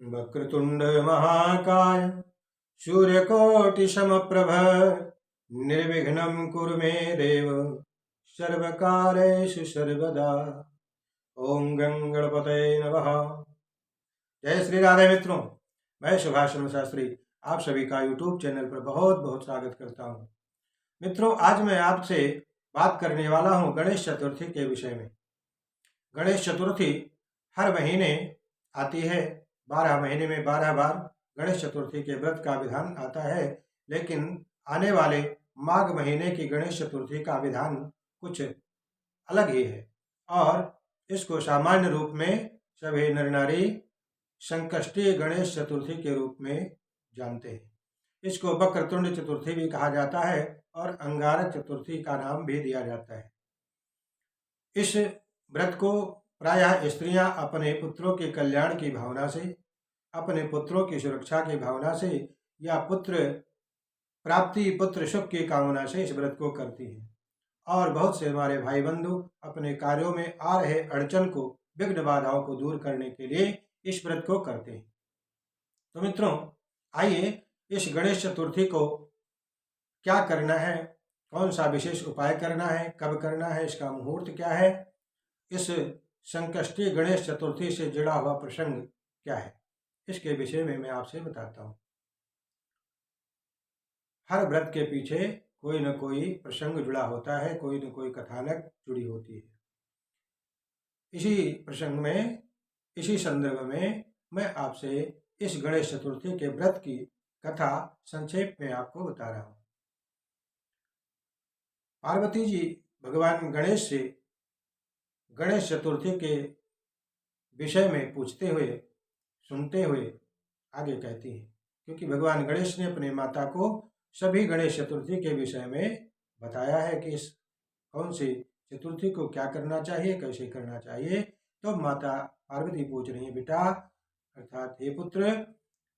वक्रतुंड महाकाय सूर्यकोटि समप्रभ निर्विघ्नं कुरु मे देव सर्वकार्येषु सर्वदा। ओम गं गणपतये नमः। जय श्री राधे मित्रों, मैं सुभाष शास्त्री आप सभी का यूट्यूब चैनल पर बहुत बहुत स्वागत करता हूं। मित्रों, आज मैं आपसे बात करने वाला हूं गणेश चतुर्थी के विषय में। गणेश चतुर्थी हर महीने आती है, 12 महीने में 12 बार गणेश चतुर्थी के व्रत का विधान आता है, लेकिन आने वाले माघ महीने की गणेश चतुर्थी का विधान कुछ अलग ही है और इसको सामान्य रूप में सभी नर नारी संकष्टी गणेश चतुर्थी के रूप में जानते हैं। इसको वक्रतुंड चतुर्थी भी कहा जाता है और अंगारक चतुर्थी का नाम भी दिया जाता है। इस व्रत को प्रायः स्त्रियां अपने पुत्रों के कल्याण की भावना से, अपने पुत्रों की सुरक्षा की भावना से या पुत्र प्राप्ति, पुत्र सुख की कामना से इस व्रत को करती हैं। और बहुत से हमारे भाई बंधु अपने कार्यों में आ रहे अड़चन को, विघ्न बाधाओं को दूर करने के लिए इस व्रत को करते हैं। तो मित्रों, आइए इस गणेश चतुर्थी को क्या करना है, कौन सा विशेष उपाय करना है, कब करना है, इसका मुहूर्त क्या है, इस संकष्टी गणेश चतुर्थी से जुड़ा हुआ प्रसंग क्या है, इसके विषय में मैं आपसे बताता हूँ। हर व्रत के पीछे कोई न कोई प्रसंग जुड़ा होता है, कोई न कोई कथानक जुड़ी होती है। इसी प्रसंग में, इसी संदर्भ में मैं आपसे इस गणेश चतुर्थी के व्रत की कथा संक्षेप में आपको बता रहा हूँ। पार्वती जी भगवान गणेश से गणेश चतुर्थी के विषय में पूछते हुए, सुनते हुए आगे कहती हैं, क्योंकि भगवान गणेश ने अपने माता को सभी गणेश चतुर्थी के विषय में बताया है कि इस कौन सी चतुर्थी को क्या करना चाहिए, कैसे करना चाहिए। तो माता पार्वती पूछ रही है, बेटा अर्थात हे पुत्र,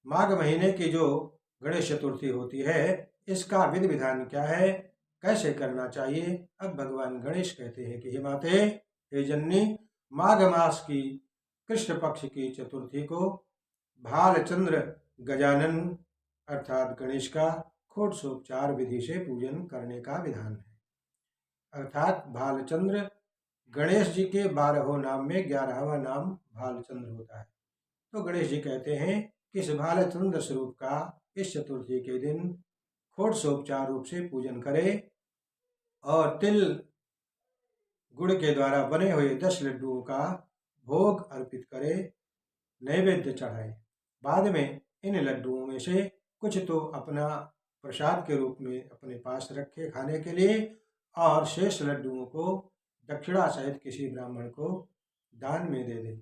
माघ महीने की जो गणेश चतुर्थी होती है इसका विधि विधान क्या है, कैसे करना चाहिए। अब भगवान गणेश कहते हैं कि हे माते, हे जननी, माघ मास की कृष्ण पक्ष की चतुर्थी को भालचंद्र गजानन अर्थात गणेश का षोडशोपचार विधि से पूजन करने का विधान है। अर्थात भालचंद्र गणेश जी के 12 नाम में 11वां नाम भालचंद्र होता है। तो गणेश जी कहते हैं कि इस भालचंद्र स्वरूप का इस चतुर्थी के दिन षोडशोपचार रूप से पूजन करे और तिल गुड़ के द्वारा बने हुए 10 लड्डुओं का भोग अर्पित करे, नैवेद्य चढ़ाए। बाद में इन लड्डुओं में से कुछ तो अपना प्रसाद के रूप में अपने पास रखे खाने के लिए, और शेष लड्डुओं को दक्षिणा सहित किसी ब्राह्मण को दान में दे दे।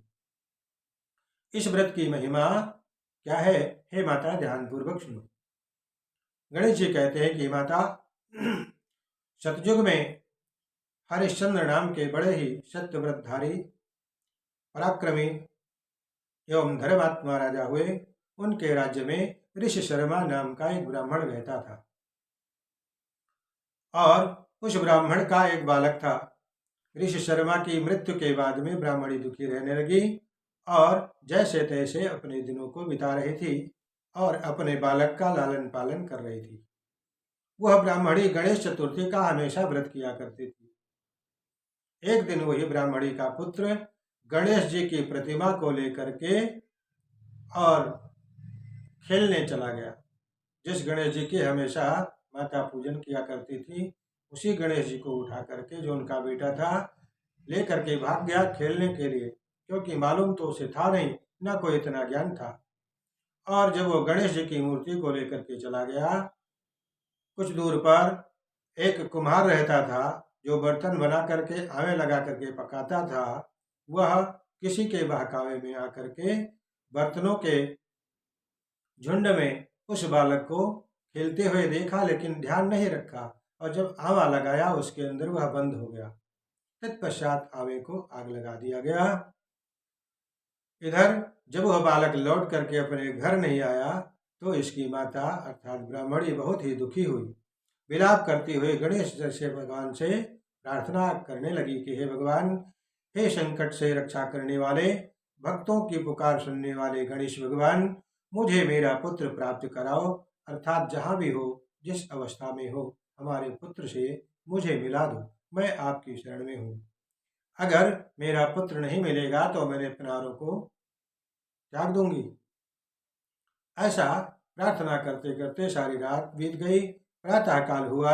इस व्रत की महिमा क्या है, हे माता ध्यानपूर्वक सुनो। गणेश जी कहते हैं कि माता, सतयुग में हरिश्चंद्र नाम के बड़े ही सत्यव्रतधारी, पराक्रमी एवं धर्मात्मा राजा हुए। उनके राज्य में ऋषि शर्मा नाम का एक ब्राह्मण रहता था और उस ब्राह्मण का एक बालक था। ऋषि शर्मा की मृत्यु के बाद में ब्राह्मणी दुखी रहने लगी और जैसे तैसे अपने दिनों को बिता रही थी और अपने बालक का लालन पालन कर रही थी। वह ब्राह्मणी गणेश चतुर्थी का हमेशा व्रत किया करती थी। एक दिन वही ब्राह्मणी का पुत्र गणेश जी की प्रतिमा को लेकर के और खेलने चला गया। जिस गणेश जी की हमेशा माता पूजन किया करती थी, उसी गणेश जी को उठा करके, जो उनका बेटा था, लेकर के भाग गया खेलने के लिए, क्योंकि मालूम तो उसे था नहीं, ना कोई इतना ज्ञान था। और जब वो गणेश जी की मूर्ति को लेकर के चला गया, कुछ दूर पर एक कुम्हार रहता था जो बर्तन बना करके आवे लगा करके पकाता था। वह किसी के बहकावे में आकर के बर्तनों के झुंड में उस बालक को खेलते हुए देखा, लेकिन ध्यान नहीं रखा, और जब आवा लगाया उसके अंदर वह बंद हो गया। तत्पश्चात आवे को आग लगा दिया गया। इधर जब वह बालक लौट करके अपने घर नहीं आया तो इसकी माता अर्थात ब्राह्मणी बहुत ही दुखी हुई। विलाप करती हुए गणेश जैसे भगवान से प्रार्थना करने लगी कि हे भगवान, हे संकट से रक्षा करने वाले, भक्तों की पुकार सुनने वाले गणेश भगवान, मुझे मेरा पुत्र प्राप्त कराओ, अर्थात जहाँ भी हो, जिस अवस्था में हो, हमारे पुत्र से मुझे मिला दो, मैं आपकी शरण में हूँ। अगर मेरा पुत्र नहीं मिलेगा तो मेरे प्राणों को त्याग दूंगी। ऐसा प्रार्थना करते करते सारी रात बीत गई। प्रातःकाल हुआ,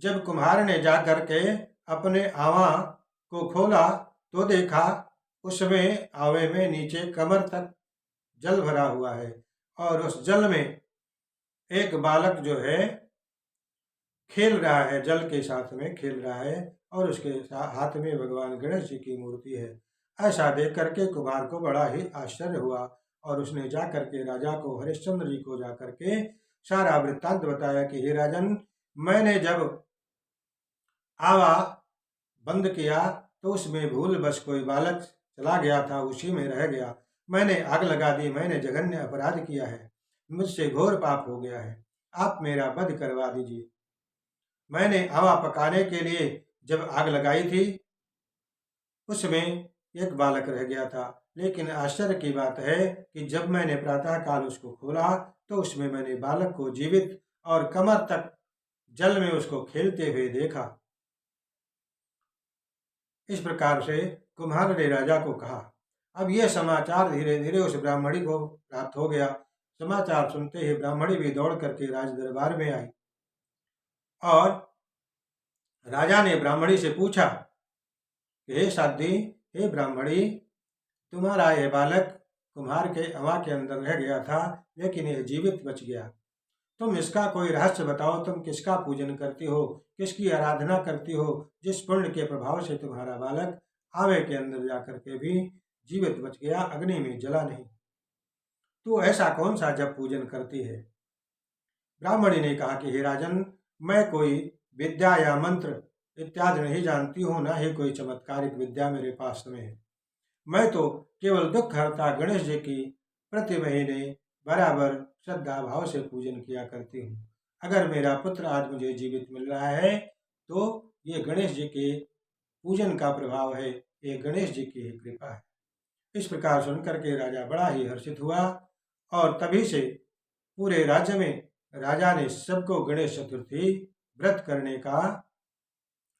जब कुम्हार ने जा करके अपने आवा को खोला तो देखा उसमें आवे में नीचे कमर तक जल भरा हुआ है, और उस जल में एक बालक जो है खेल रहा है, जल के साथ में खेल रहा है, और उसके हाथ में भगवान गणेश जी की मूर्ति है। ऐसा देख करके कुमार को बड़ा ही आश्चर्य हुआ, और उसने जा करके राजा को, हरिश्चंद्र जी को जा करके सारा वृत्तांत बताया कि हे राजन, मैंने जब आवा बंद किया तो उसमें भूलवश कोई बालक चला गया था, उसी में रह गया। मैंने आग लगा दी, मैंने जघन्य अपराध किया है, मुझसे घोर पाप हो गया है, आप मेरा वध करवा दीजिए। मैंने आवा पकाने के लिए जब आग लगाई थी उसमें एक बालक रह गया था, लेकिन आश्चर्य की बात है कि जब मैंने प्रातःकाल उसको खोला तो उसमें मैंने बालक को जीवित और कमर तक जल में उसको खेलते हुए देखा। इस प्रकार से कुम्हार ने राजा को कहा। अब यह समाचार धीरे धीरे उस ब्राह्मणी को प्राप्त हो गया। समाचार सुनते ही ब्राह्मणी भी दौड़ करके राज दरबार में आई, और राजा ने ब्राह्मणी से पूछा, हे साध्वी, हे ब्राह्मणी, तुम्हारा यह बालक कुम्हार के अवा के अंदर रह गया था, लेकिन यह जीवित बच गया। तुम इसका कोई रहस्य बताओ, तुम किसका पूजन करती हो, किसकी आराधना करती हो, जिस पुण्य के प्रभाव से तुम्हारा बालक आवे के अंदर जाकर के भी जीवित बच गया, अग्नि में जला नहीं। तो ऐसा कौन सा जब पूजन करती है? ब्राह्मणी ने कहा कि हे राजन, मैं कोई विद्या या मंत्र इत्यादि नहीं जानती हूँ, ना ही कोई चमत्कारिक विद्या मेरे पास में है। मैं तो केवल दुख हरता गणेश जी की प्रति महीने बराबर श्रद्धा भाव से पूजन किया करती हूँ। अगर मेरा पुत्र आज मुझे जीवित मिल रहा है तो ये गणेश जी के पूजन का प्रभाव है, ये गणेश जी की ही कृपा है। इस प्रकार सुनकर के राजा बड़ा ही हर्षित हुआ, और तभी से पूरे राज्य में राजा ने सबको गणेश चतुर्थी व्रत करने का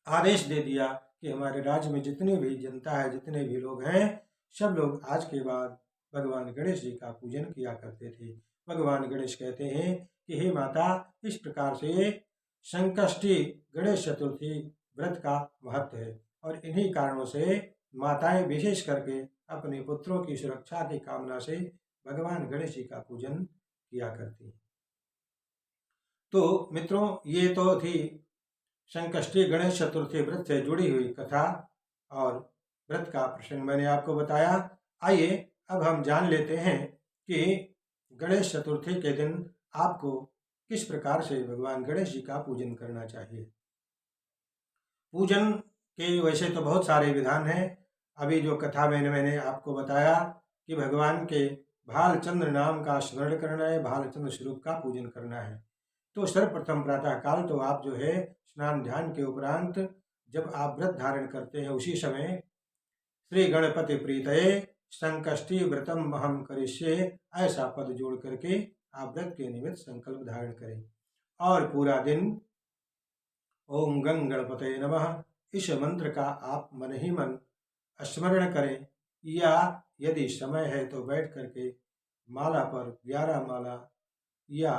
आदेश दे दिया कि हमारे राज्य में जितनी भी जनता है, जितने भी लोग हैं, सब लोग आज के बाद भगवान गणेश जी का पूजन किया करते थे। भगवान गणेश कहते हैं कि हे माता, इस प्रकार से संकष्टी गणेश चतुर्थी व्रत का महत्व है, और इन्हीं कारणों से माताएं विशेष करके अपने पुत्रों की सुरक्षा की कामना से भगवान गणेश जी का पूजन किया करती हैं। तो मित्रों, ये तो थी संकष्टी गणेश चतुर्थी व्रत से जुड़ी हुई कथा और व्रत का प्रसंग मैंने आपको बताया। आइए अब हम जान लेते हैं कि गणेश चतुर्थी के दिन आपको किस प्रकार से भगवान गणेश जी का पूजन करना चाहिए। पूजन के वैसे तो बहुत सारे विधान हैं। अभी जो कथा मैंने आपको बताया कि भगवान के भालचंद्र नाम का स्मरण करना है, भालचंद्र स्वरूप का पूजन करना है। तो सर्वप्रथम प्रातःकाल तो आप जो है स्नान ध्यान के उपरांत जब आप व्रत धारण करते हैं उसी समय श्री गणपति प्रीतये संकष्टी व्रतम अहम करिष्ये ऐसा पद जोड़ करके आप व्रत के निमित्त संकल्प धारण करें, और पूरा दिन ओम गंग गणपतये नमः इस मंत्र का आप मन ही मन स्मरण करें, या यदि समय है तो बैठ करके माला पर 11 माला या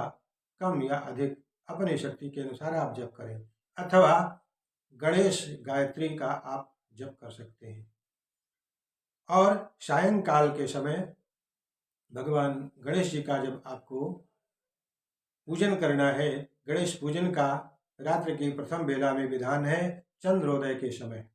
कम या अधिक अपनी शक्ति के अनुसार आप जप करें, अथवा गणेश गायत्री का आप जप कर सकते हैं। और सायंकाल के समय भगवान गणेश जी का जब आपको पूजन करना है, गणेश पूजन का रात्रि की प्रथम बेला में विधान है चंद्रोदय के समय।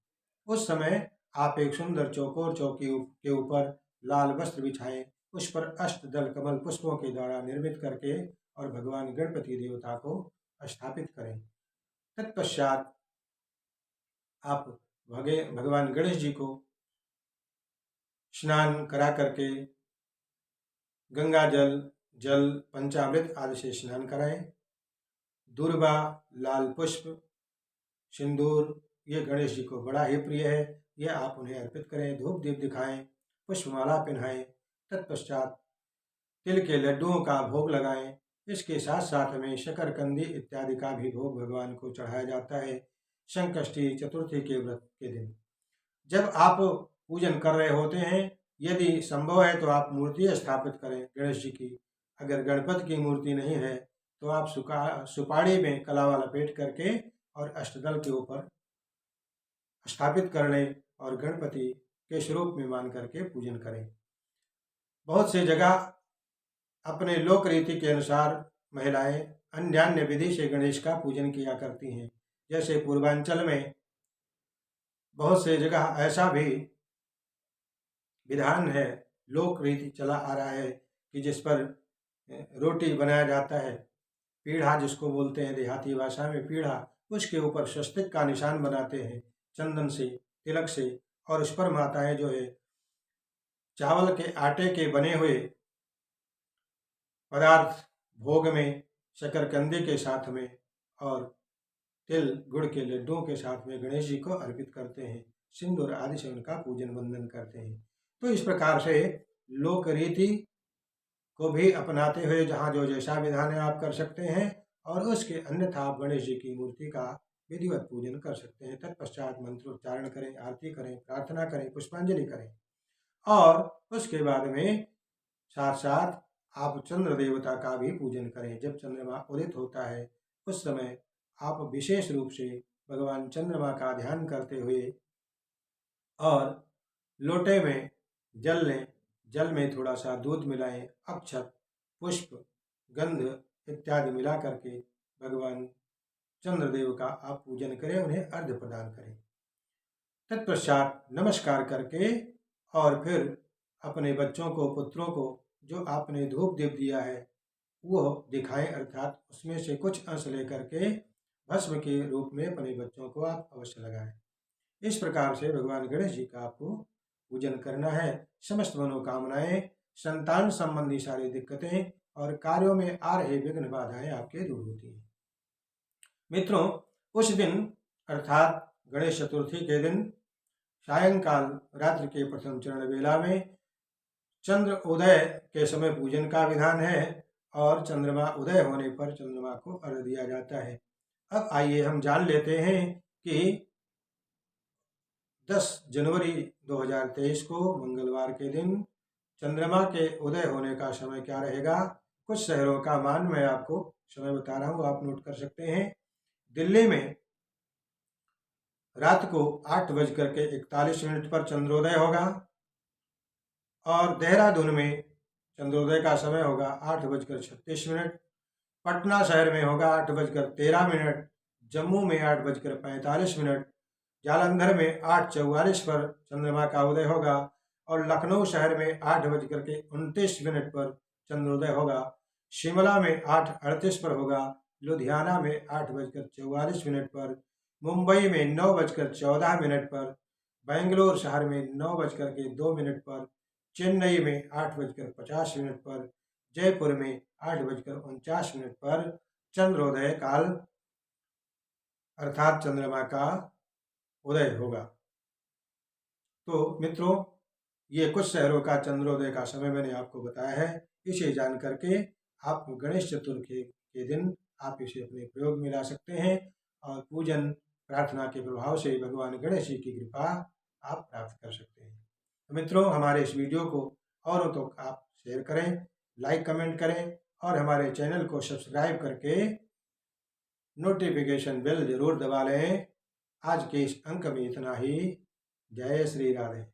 उस समय आप एक सुंदर चौकोर चौकी के ऊपर लाल वस्त्र बिछाएं, उस पर अष्टदल कमल पुष्पों के द्वारा निर्मित करके और भगवान गणपति देवता को स्थापित करें। तत्पश्चात आप भगवान गणेश जी को स्नान करा करके गंगा जल, जल, पंचामृत आदि से स्नान कराएं। दूर्वा, लाल पुष्प, सिंदूर, ये गणेश जी को बड़ा ही प्रिय है, ये आप उन्हें अर्पित करें। धूप दीप दिखाएं पुष्पमाला पहनाएं। तत्पश्चात तिल के लड्डुओं का भोग लगाएं। इसके साथ साथ में शकरकंदी इत्यादि का भी भोग भगवान को चढ़ाया जाता है संकष्टी चतुर्थी के व्रत के दिन। जब आप पूजन कर रहे होते हैं, यदि संभव है तो आप मूर्ति स्थापित करें गणेश जी की। अगर गणपति की मूर्ति नहीं है तो आप सुपाड़ी में कलावा लपेट करके और अष्टदल के ऊपर स्थापित कर लें और गणपति के स्वरूप में मान करके पूजन करें। बहुत से जगह अपने लोक रीति के अनुसार महिलाएं अन्यान्य विधि से गणेश का पूजन किया करती हैं। जैसे पूर्वांचल में बहुत से जगह ऐसा भी विधान है, लोक रीति चला आ रहा है कि जिस पर रोटी बनाया जाता है, पीढ़ा जिसको बोलते हैं देहाती भाषा में पीढ़ा, उसके ऊपर स्वस्तिक का निशान बनाते हैं चंदन से, तिलक से, और उस पर माताएं जो है चावल के आटे के बने हुए पदार्थ भोग में शकरकंदी के साथ में और तिल गुड़ के लड्डुओं के साथ में गणेश जी को अर्पित करते हैं, सिंदूर आदि से उनका पूजन वंदन करते हैं। तो इस प्रकार से लोक रीति को भी अपनाते हुए जहाँ जो जैसा विधान है आप कर सकते हैं, और उसके अन्यथा आप गणेश जी की मूर्ति का विधिवत पूजन कर सकते हैं। तत्पश्चात मंत्रोच्चारण करें, आरती करें, प्रार्थना करें, पुष्पांजलि करें, और उसके बाद में साथ साथ आप चंद्र देवता का भी पूजन करें। जब चंद्रमा उदित होता है उस समय आप विशेष रूप से भगवान चंद्रमा का ध्यान करते हुए और लोटे में जल लें, जल में थोड़ा सा दूध मिलाएं, अक्षत, पुष्प, गंध इत्यादि मिला करके भगवान चंद्रदेव का आप पूजन करें, उन्हें अर्घ्य प्रदान करें। तत्पश्चात नमस्कार करके और फिर अपने बच्चों को, पुत्रों को जो आपने धूप दीप दिया है वो दिखाएं, अर्थात उसमें से कुछ अंश लेकर के भस्म के रूप में अपने बच्चों को आप अवश्य लगाएं। इस प्रकार से भगवान गणेश जी का आपको पूजन करना है। समस्त मनोकामनाएं, संतान संबंधी सारी दिक्कतें और कार्यों में आ रहे विघ्न बाधाएं आपके दूर होती हैं। मित्रों, उस दिन अर्थात गणेश चतुर्थी के दिन सायंकाल रात्रि के प्रथम चरण वेला में चंद्र उदय के समय पूजन का विधान है, और चंद्रमा उदय होने पर चंद्रमा को अर्घ्य दिया जाता है। अब आइए हम जान लेते हैं कि 10 जनवरी 2023 को मंगलवार के दिन चंद्रमा के उदय होने का समय क्या रहेगा। कुछ शहरों का मान मैं आपको समय बता रहा हूँ, आप नोट कर सकते हैं। दिल्ली में रात को 8:41 पर चंद्रोदय होगा, और देहरादून में चंद्रोदय का समय होगा 8:36। पटना शहर में होगा 8:13, जम्मू में 8:45, जालंधर में 8:44 पर चंद्रमा का उदय होगा, और लखनऊ शहर में 8:29 पर चंद्रोदय होगा। शिमला में 8:38 पर होगा, लुधियाना में 8:44 पर, मुंबई में 9:14 पर, बेंगलोर शहर में 9:02 पर, चेन्नई में 8:50 पर, जयपुर में 8:49 पर चंद्रोदय काल अर्थात चंद्रमा का उदय होगा। तो मित्रों, ये कुछ शहरों का चंद्रोदय का समय मैंने आपको बताया है। इसे जान करके आप गणेश चतुर्थी के दिन आप इसे अपने प्रयोग में ला सकते हैं, और पूजन प्रार्थना के प्रभाव से भगवान गणेश जी की कृपा आप प्राप्त कर सकते हैं। तो मित्रों, हमारे इस वीडियो को औरों तक आप शेयर करें, लाइक कमेंट करें, और हमारे चैनल को सब्सक्राइब करके नोटिफिकेशन बेल जरूर दबा लें। आज के इस अंक में इतना ही। जय श्री राधे।